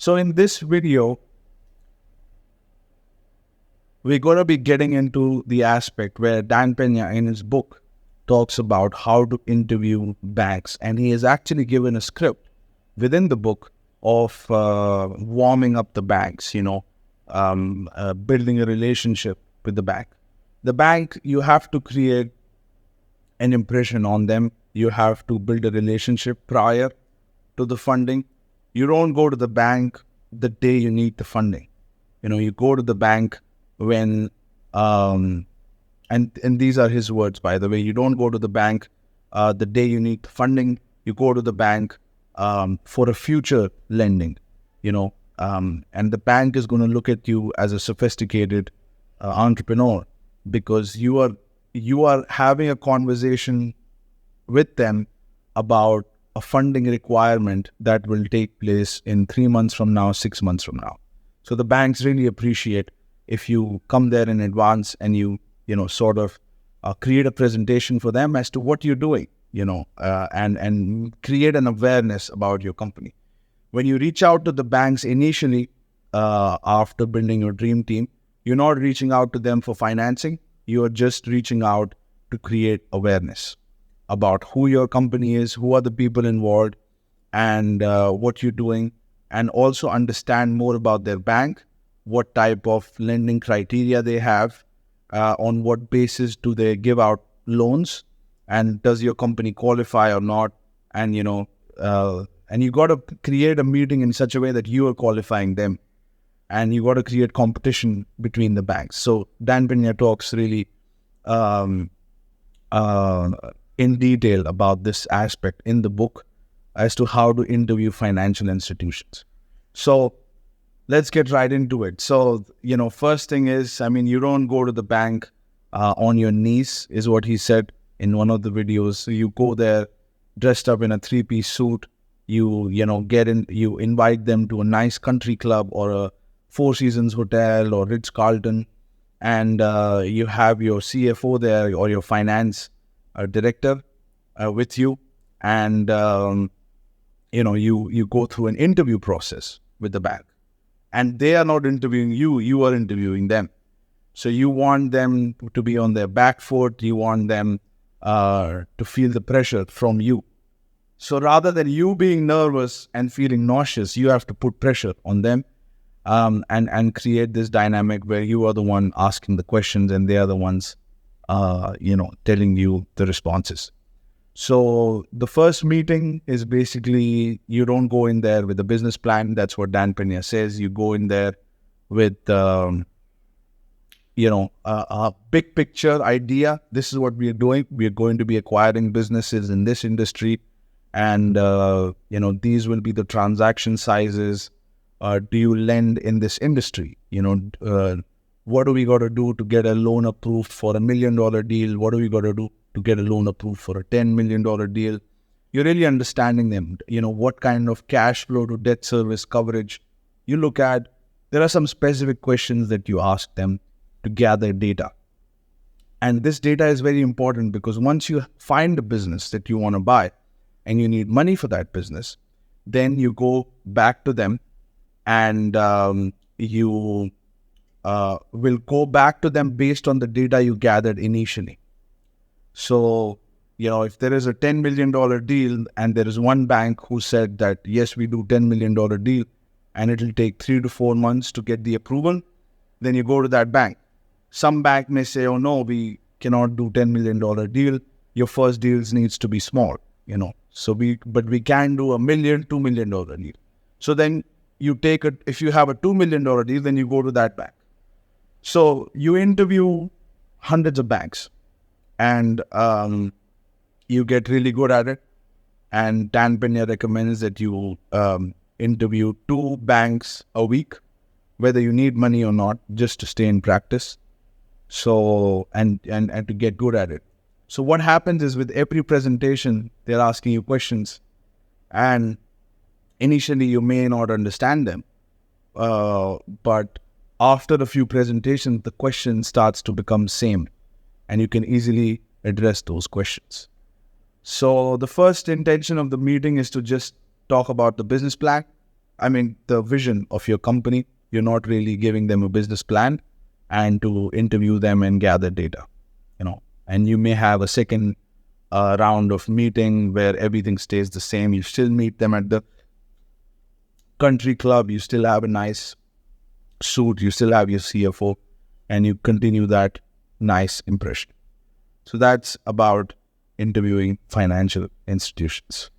So in this video, we're going to be getting into the aspect where Dan Pena in his book talks about how to interview banks. And he has actually given a script within the book of warming up the banks, building a relationship with the bank. The bank, you have to create an impression on them. You have to build a relationship prior to the funding. You don't go to the bank the day you need the funding. You go to the bank when, and these are his words, by the way, you don't go to the bank the day you need the funding. You go to the bank for a future lending, and the bank is going to look at you as a sophisticated entrepreneur, because you are having a conversation with them about a funding requirement that will take place in 3 months from now, 6 months from now. So the banks really appreciate if you come there in advance and you sort of create a presentation for them as to what you're doing, and create an awareness about your company. When you reach out to the banks initially, after building your dream team, you're not reaching out to them for financing. You are just reaching out to create awareness about who your company is, who are the people involved, and what you're doing, and also understand more about their bank, what type of lending criteria they have, on what basis do they give out loans, and does your company qualify or not, and and you got to create a meeting in such a way that you are qualifying them, and you got to create competition between the banks. So Dan Pena talks really in detail about this aspect in the book as to how to interview financial institutions. So let's get right into it. So, first thing is, you don't go to the bank on your knees, is what he said in one of the videos. So you go there dressed up in a 3-piece suit. You invite them to a nice country club or a Four Seasons hotel or Ritz-Carlton, and you have your CFO there or your finance director with you, and you go through an interview process with the bank. And they are not interviewing you, you are interviewing them. So you want them to be on their back foot, you want them to feel the pressure from you. So rather than you being nervous and feeling nauseous, you have to put pressure on them, and create this dynamic where you are the one asking the questions and they are the ones, telling you the responses. So the first meeting is basically, you don't go in there with a business plan. That's what Dan Pena says. You go in there with, a big picture idea. This is what we are doing. We are going to be acquiring businesses in this industry. And, these will be the transaction sizes. Do you lend in this industry? What do we got to do to get a loan approved for $1 million deal? What do we got to do to get a loan approved for a $10 million deal? You're really understanding them. What kind of cash flow to debt service coverage you look at. There are some specific questions that you ask them to gather data. And this data is very important, because once you find a business that you want to buy and you need money for that business, then you go back to them and you will go back to them based on the data you gathered initially. So, if there is a $10 million deal and there is one bank who said that, yes, we do $10 million deal and it will take 3 to 4 months to get the approval, then you go to that bank. Some bank may say, oh no, we cannot do $10 million deal. Your first deals needs to be small, but we can do $1 million, $2 million deal. So then you take it, if you have a $2 million deal, then you go to that bank. So you interview hundreds of banks, and you get really good at it. And Dan Pena recommends that you interview 2 banks a week, whether you need money or not, just to stay in practice. So, and to get good at it. So what happens is, with every presentation, they're asking you questions, and initially you may not understand them, but after a few presentations, the question starts to become same, and you can easily address those questions. So the first intention of the meeting is to just talk about the business plan, the vision of your company. You're not really giving them a business plan and to interview them and gather data, and you may have a second round of meeting where everything stays the same. You still meet them at the country club. You still have a nice suit. You still have your CFO, and you continue that nice impression. So that's about interviewing financial institutions.